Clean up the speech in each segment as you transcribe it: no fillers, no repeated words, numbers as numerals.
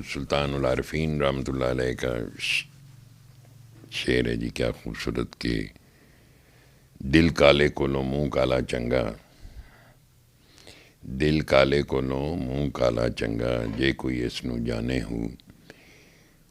سلطان العارفین رحمۃ اللہ علیہ کا شعر ہے جی، کیا خوبصورت کہ دل کالے کو لو منہ کالا چنگا، دل کالے کو لو منہ کالا چنگا، جے کوئی اس نو جانے ہوں،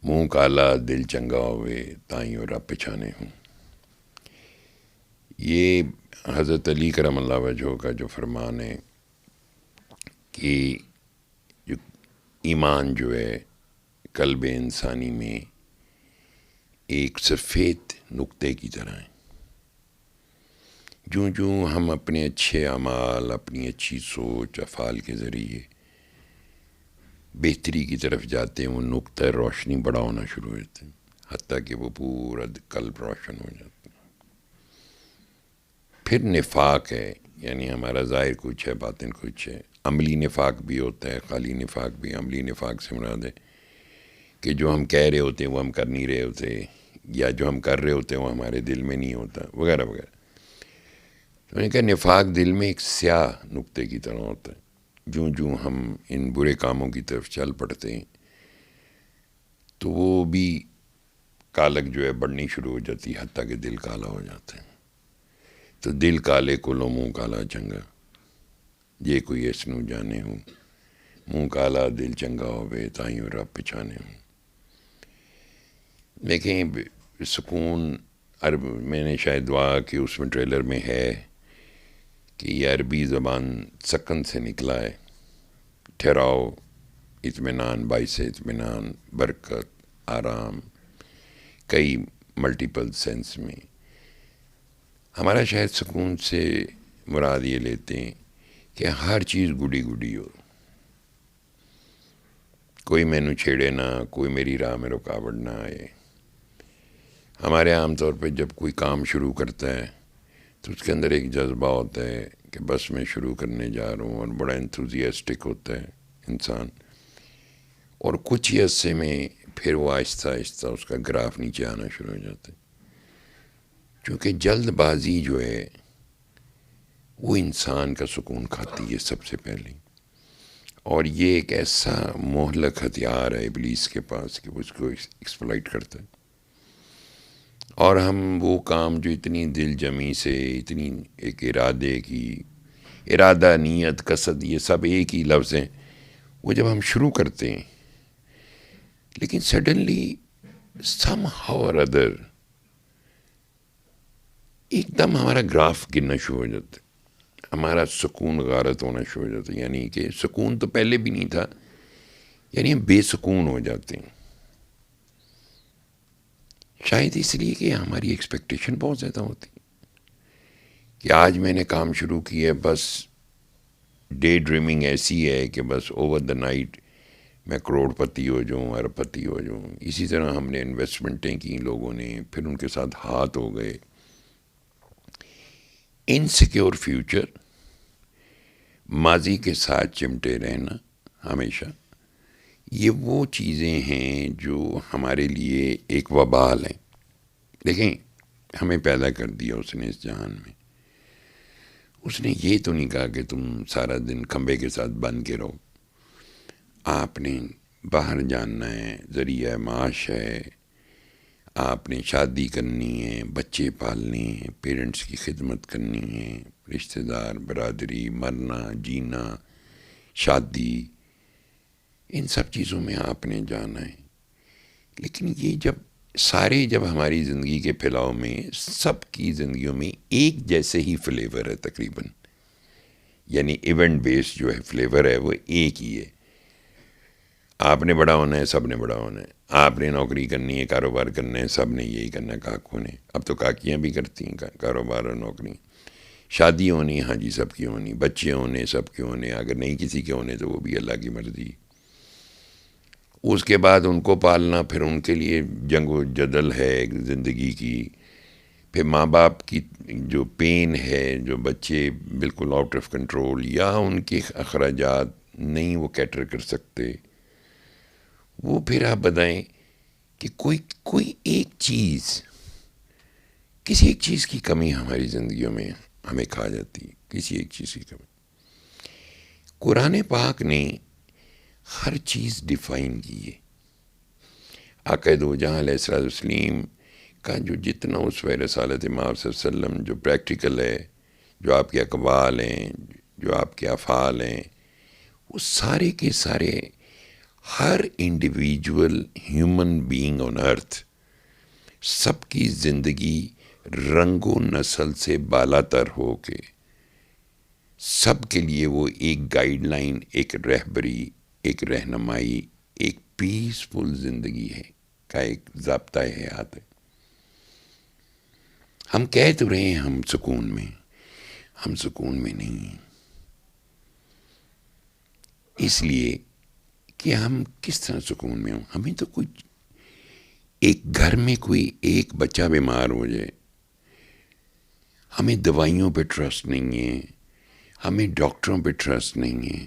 منہ کالا دل چنگا ہوئے تائیوں رب پچھانے ہوں۔ یہ حضرت علی کرم اللہ وجہہ کا جو فرمان ہے کہ جو ایمان جو ہے قلب انسانی میں ایک سفید نقطے کی طرح ہے، جوں جوں ہم اپنے اچھے اعمال، اپنی اچھی سوچ، افعال کے ذریعے بہتری کی طرف جاتے ہیں، وہ نقطہ روشنی بڑا ہونا شروع ہو جاتا ہے، حتیٰ کہ وہ پورا قلب روشن ہو جاتا ہے۔ پھر نفاق ہے، یعنی ہمارا ظاہر کچھ ہے، باطن کچھ ہے۔ عملی نفاق بھی ہوتا ہے، خالی نفاق بھی۔ عملی نفاق سے مراد ہے کہ جو ہم کہہ رہے ہوتے ہیں وہ ہم کر نہیں رہے ہوتے، یا جو ہم کر رہے ہوتے ہیں وہ ہمارے دل میں نہیں ہوتا، وغیرہ وغیرہ۔ تو میں نے کہا نفاق دل میں ایک سیاہ نقطے کی طرح ہوتا ہے، جوں جوں ہم ان برے کاموں کی طرف چل پڑتے ہیں تو وہ بھی کالک جو ہے بڑھنی شروع ہو جاتی ہے، حتیٰ کہ دل کالا ہو جاتا ہے۔ تو دل کالے کو لو منہ کالا چنگا، جے کوئی اس نو جانے ہوں، منہ کالا دل چنگا ہوئے تائیوں رب پچھانے ہوں۔ دیکھیں سکون عرب میں نے شاید دعا کہ اس میں ٹریلر میں ہے کہ یہ عربی زبان سکن سے نکلا ہے، ٹھہراؤ، اطمینان، باعث اطمینان، برکت، آرام، کئی ملٹیپل سینس میں۔ ہمارا شاید سکون سے مراد یہ لیتے ہیں کہ ہر چیز گڈی گڈی ہو، کوئی مینو چھیڑے نہ، کوئی میری راہ میں رکاوٹ نہ آئے۔ ہمارے عام طور پہ جب کوئی کام شروع کرتا ہے تو اس کے اندر ایک جذبہ ہوتا ہے کہ بس میں شروع کرنے جا رہا ہوں، اور بڑا انتھوزیاسٹک ہوتا ہے انسان، اور کچھ ہی عرصے میں پھر وہ آہستہ آہستہ اس کا گراف نیچے آنا شروع ہو جاتا ہے، چونکہ جلد بازی جو ہے وہ انسان کا سکون کھاتی ہے سب سے پہلے، اور یہ ایک ایسا مہلک ہتھیار ہے ابلیس کے پاس کہ وہ اس کو ایکسپلائٹ کرتا ہے۔ اور ہم وہ کام جو اتنی دل جمی سے، اتنی ایک ارادے کی، ارادہ، نیت، قصد، یہ سب ایک ہی لفظ ہیں، وہ جب ہم شروع کرتے ہیں لیکن سڈنلی سم ہاؤ اور ادر ایک دم ہمارا گراف گرنا شروع ہو جاتا ہے، ہمارا سکون غارت ہونا شروع ہو جاتا ہے، یعنی کہ سکون تو پہلے بھی نہیں تھا، یعنی ہم بے سکون ہو جاتے ہیں۔ شاید اس لیے کہ ہماری ایکسپیکٹیشن بہت زیادہ ہوتی ہے کہ آج میں نے کام شروع کیا ہے، بس ڈے ڈریمنگ ایسی ہے کہ بس اوور دا نائٹ میں کروڑ پتی ہو جاؤں، ارب پتی ہو جاؤں۔ اسی طرح ہم نے انویسٹمنٹیں کی لوگوں نے، پھر ان کے ساتھ ہاتھ ہو گئے۔ انسیکیور فیوچر، ماضی کے ساتھ چمٹے رہنا ہمیشہ، یہ وہ چیزیں ہیں جو ہمارے لیے ایک وبال ہیں۔ دیکھیں ہمیں پیدا کر دیا اس نے اس جہان میں، اس نے یہ تو نہیں کہا کہ تم سارا دن کھمبے کے ساتھ بن کے رہو، آپ نے باہر جاننا ہے، ذریعہ معاش ہے، آپ نے شادی کرنی ہے، بچے پالنے ہیں، پیرنٹس کی خدمت کرنی ہے، رشتہ دار، برادری، مرنا، جینا، شادی، ان سب چیزوں میں آپ نے جانا ہے۔ لیکن یہ جب ہماری زندگی کے پھیلاؤ میں سب کی زندگیوں میں ایک جیسے ہی فلیور ہے تقریباً، یعنی ایونٹ بیس جو ہے فلیور ہے وہ ایک ہی ہے۔ آپ نے بڑا ہونا ہے، سب نے بڑا ہونا ہے، آپ نے نوکری کرنی ہے، کاروبار کرنا ہے، سب نے یہی کرنا ہے، کاکوں نے، اب تو کاکیاں بھی کرتی ہیں کاروبار اور نوکری، شادی ہونی، ہاں جی سب کی ہونی، بچے ہونے سب کے ہونے، اگر نہیں کسی کے ہونے تو وہ بھی اللہ کی مرضی۔ اس کے بعد ان کو پالنا، پھر ان کے لیے جنگ و جدل ہے زندگی کی، پھر ماں باپ کی جو پین ہے، جو بچے بالکل آؤٹ آف کنٹرول یا ان کے اخراجات نہیں وہ کیٹر کر سکتے، وہ پھر آپ بتائیں کہ کوئی ایک چیز، کسی ایک چیز کی کمی ہماری زندگیوں میں ہمیں کھا جاتی ہے، کسی ایک چیز کی کمی۔ قرآن پاک نے ہر چیز ڈیفائن کی ہے. آقا دو جہاں علیہ الصلوۃ والتسلیم کا جو جتنا اسوہ رسالت مآب صلی اللہ علیہ وسلم جو پریکٹیکل ہے، جو آپ کے اقوال ہیں، جو آپ کے افعال ہیں، وہ سارے کے سارے ہر انڈیویجول ہیومن بینگ آن ارتھ سب کی زندگی رنگ و نسل سے بالا تر ہو کے سب کے لیے وہ ایک گائیڈ لائن، ایک رہبری، ایک رہنمائی، ایک پیسفل زندگی ہے کا ایک ضابطہ حیات ہے. ہم کہہ تو رہے ہیں ہم سکون میں نہیں ہیں، اس لیے کہ ہم کس طرح سکون میں ہوں. ہمیں تو کچھ ایک گھر میں کوئی ایک بچہ بیمار ہو جائے، ہمیں دوائیوں پہ ٹرسٹ نہیں ہے، ہمیں ڈاکٹروں پہ ٹرسٹ نہیں ہے،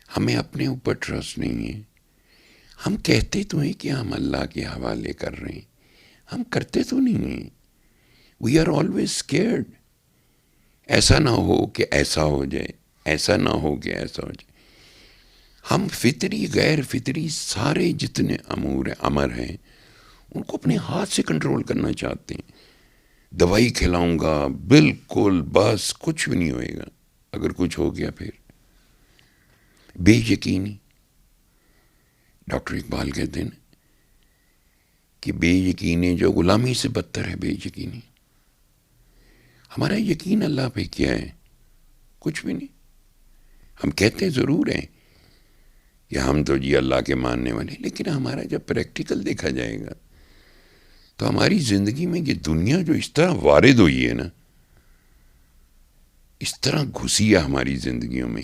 ہمیں اپنے اوپر ٹرسٹ نہیں ہے. ہم کہتے تو ہیں کہ ہم اللہ کے حوالے کر رہے ہیں، ہم کرتے تو نہیں ہیں. We are always scared. ایسا نہ ہو کہ ایسا ہو جائے، ایسا نہ ہو کہ ایسا ہو جائے. ہم فطری غیر فطری سارے جتنے امر ہیں ان کو اپنے ہاتھ سے کنٹرول کرنا چاہتے ہیں. دوائی کھلاؤں گا بالکل، بس کچھ بھی نہیں ہوئے گا. اگر کچھ ہو گیا پھر بے یقینی. ڈاکٹر اقبال کہتے ہیں کہ بے یقینی جو غلامی سے بدتر ہے بے یقینی. ہمارا یقین اللہ پہ کیا ہے؟ کچھ بھی نہیں. ہم کہتے ضرور ہیں کہ ہم تو جی اللہ کے ماننے والے، لیکن ہمارا جب پریکٹیکل دیکھا جائے گا تو ہماری زندگی میں یہ دنیا جو اس طرح وارد ہوئی ہے نا، اس طرح گھسی ہے ہماری زندگیوں میں،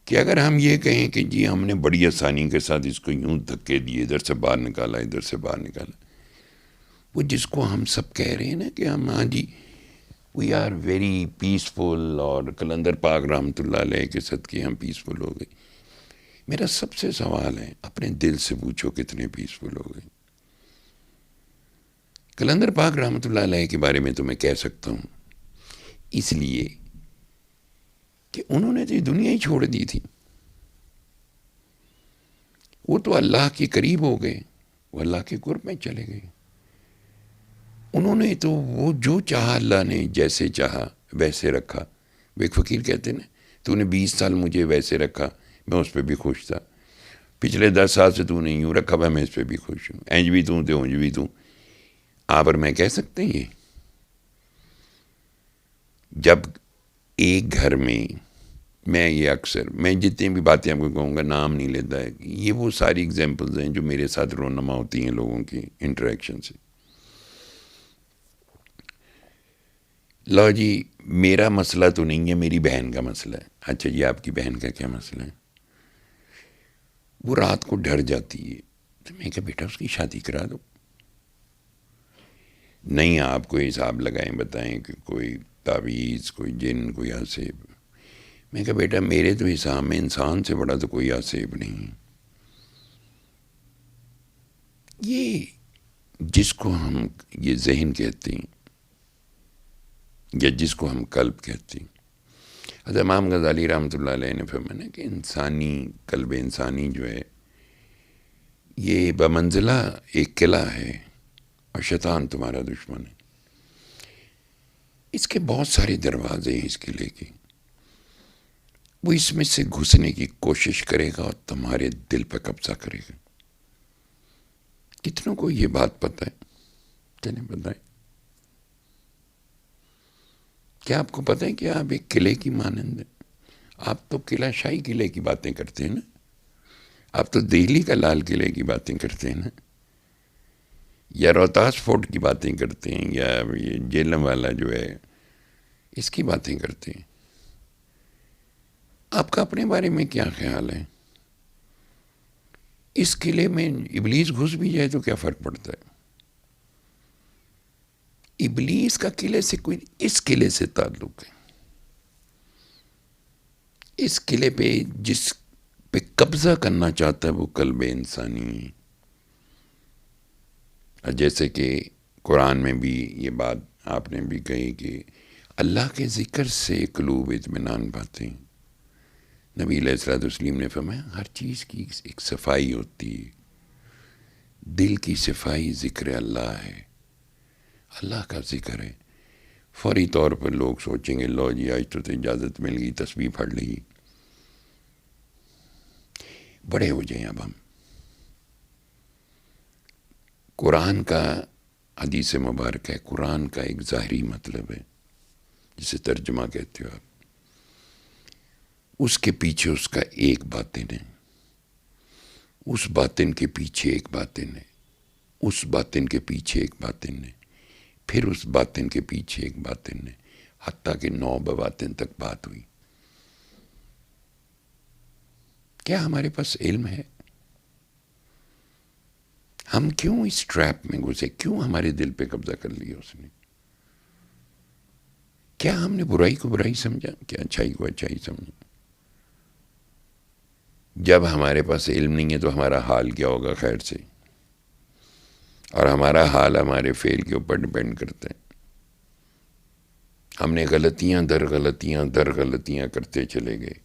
کہ اگر ہم یہ کہیں کہ جی ہم نے بڑی آسانی کے ساتھ اس کو یوں دھکے دیے، ادھر سے باہر نکالا، ادھر سے باہر نکالا، وہ جس کو ہم سب کہہ رہے ہیں نا کہ ہم ہاں جی وی آر ویری پیسفل، اور قلندر پاک رحمۃ اللہ علیہ کے صدقے ہم پیسفل ہو گئے. میرا سب سے سوال ہے، اپنے دل سے پوچھو کتنے پیسفل ہو گئے. قلندر پاک رحمۃ اللہ علیہ کے بارے میں تو میں کہہ سکتا ہوں، اس لیے کہ انہوں نے تو یہ دنیا ہی چھوڑ دی تھی. وہ تو اللہ کے قریب ہو گئے، وہ اللہ کے قرب میں چلے گئے. انہوں نے تو وہ جو چاہا اللہ نے جیسے چاہا ویسے رکھا. وہ ایک فقیر کہتے ہیں نا، تو نے 20 سال مجھے ویسے رکھا، میں اس پہ بھی خوش تھا. پچھلے 10 سال سے تو نے یوں رکھا ہوا، میں اس پہ بھی خوش ہوں. اینج بھی تو اونج بھی تو. آپ اور میں کہہ سکتے ہیں یہ؟ جب ایک گھر میں یہ اکثر میں جتنی بھی باتیں آپ کو کہوں گا نام نہیں لیتا ہے، یہ وہ ساری ایگزامپلز ہیں جو میرے ساتھ رونما ہوتی ہیں لوگوں کی انٹریکشن سے. لو جی میرا مسئلہ تو نہیں ہے، میری بہن کا مسئلہ ہے. اچھا جی آپ کی بہن کا کیا مسئلہ ہے؟ وہ رات کو ڈر جاتی ہے. تو میں کہا بیٹا اس کی شادی کرا دو. نہیں آپ کوئی حساب لگائیں، بتائیں کہ کوئی تعویذ، کوئی جن، کوئی آسیب. میں کہا بیٹا میرے تو حساب میں انسان سے بڑا تو کوئی آسیب نہیں. یہ جس کو ہم یہ ذہن کہتے ہیں یا جس کو ہم قلب کہتے ہیں، حضرت امام غزالی رحمۃ اللہ علیہ نے فرمایا کہ انسانی قلب انسانی جو ہے یہ بمنزلہ ایک قلعہ ہے اور شیطان تمہارا دشمن ہے. اس کے بہت سارے دروازے ہیں اس قلعے کے. وہ اس میں سے گھسنے کی کوشش کرے گا اور تمہارے دل پہ قبضہ کرے گا. کتنوں کو یہ بات پتہ ہے؟ چلیں بتائیں. کیا آپ کو پتہ ہے کہ آپ ایک قلعے کی مانند ہیں؟ آپ تو قلعہ شاہی قلعے کی باتیں کرتے ہیں نا، آپ تو دہلی کا لال قلعے کی باتیں کرتے ہیں نا، یا روہتاس فورٹ کی باتیں کرتے ہیں، یا یہ جیلم والا جو ہے اس کی باتیں کرتے ہیں. آپ کا اپنے بارے میں کیا خیال ہے؟ اس قلعے میں ابلیس گھس بھی جائے تو کیا فرق پڑتا ہے؟ ابلیس کا قلعے سے کوئی، اس قلعے سے تعلق ہے. اس قلعے پہ جس پہ قبضہ کرنا چاہتا ہے وہ قلب انسانی ہے. جیسے کہ قرآن میں بھی یہ بات آپ نے بھی کہی کہ اللہ کے ذکر سے قلوب اطمینان پاتے ہیں. نبی علیہ الصلوۃ والتسلیم نے فرمایا ہر چیز کی ایک صفائی ہوتی ہے، دل کی صفائی ذکر اللہ ہے، اللہ کا ذکر ہے۔ فوری طور پر لوگ سوچیں گے لو جی آج تو اجازت مل گئی، تسبیح پڑھ لی، بڑے ہو جائیں اب ہم۔ قرآن کا حدیث مبارک ہے، قرآن کا ایک ظاہری مطلب ہے جسے ترجمہ کہتے ہو آپ، اس کے پیچھے اس کا ایک باطن ہے، اس باطن کے پیچھے ایک باطن ہے، اس باطن کے پیچھے ایک باطن ہے، پھر اس باطن کے پیچھے ایک باطن ہے، حتیٰ کہ 9 بواطن تک بات ہوئی۔ کیا ہمارے پاس علم ہے؟ ہم کیوں اس ٹریپ میں گھسے؟ کیوں ہمارے دل پہ قبضہ کر لیا اس نے؟ کیا ہم نے برائی کو برائی سمجھا؟ کیا اچھائی کو اچھائی سمجھا؟ جب ہمارے پاس علم نہیں ہے تو ہمارا حال کیا ہوگا خیر سے؟ اور ہمارا حال ہمارے فعل کے اوپر ڈپینڈ کرتا ہے۔ ہم نے غلطیاں در غلطیاں در غلطیاں کرتے چلے گئے،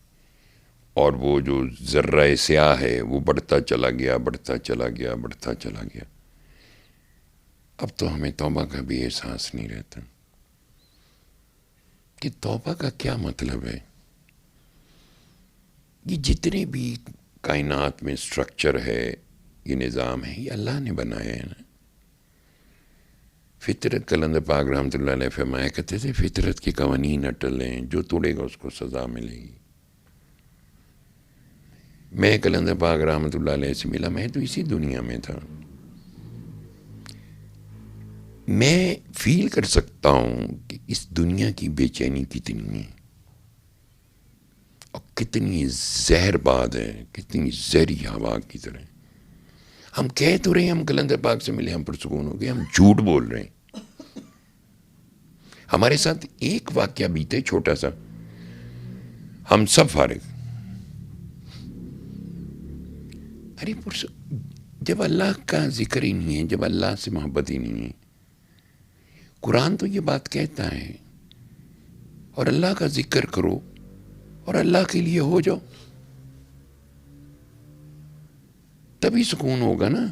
اور وہ جو ذرہ سیاہ ہے وہ بڑھتا چلا گیا، بڑھتا چلا گیا، بڑھتا چلا گیا۔ اب تو ہمیں توبہ کا بھی احساس نہیں رہتا کہ توبہ کا کیا مطلب ہے۔ یہ جتنے بھی کائنات میں سٹرکچر ہے، یہ نظام ہے، یہ اللہ نے بنایا ہے نا۔ فطرت، قلندر پاک رحمۃ اللہ علیہ فرمایا کرتے تھے فطرت کے قوانین اٹل ہیں، جو توڑے گا اس کو سزا ملے گی۔ میں قلندر پاک رحمۃ اللہ علیہ سے ملا، میں تو اسی دنیا میں تھا، میں فیل کر سکتا ہوں کہ اس دنیا کی بے چینی کتنی ہے اور کتنی زہر باد ہے، کتنی زہری ہوا کی طرح۔ ہم کہہ تو رہے ہیں ہم قلندر پاک سے ملے، ہم پرسکون ہو گئے، ہم جھوٹ بول رہے ہیں۔ ہمارے ساتھ ایک واقعہ بیتے چھوٹا سا، ہم سب فارغ۔ ارے جب اللہ کا ذکر ہی نہیں ہے، جب اللہ سے محبت ہی نہیں ہے، قرآن تو یہ بات کہتا ہے، اور اللہ کا ذکر کرو اور اللہ کے لیے ہو جاؤ، تبھی سکون ہوگا نا۔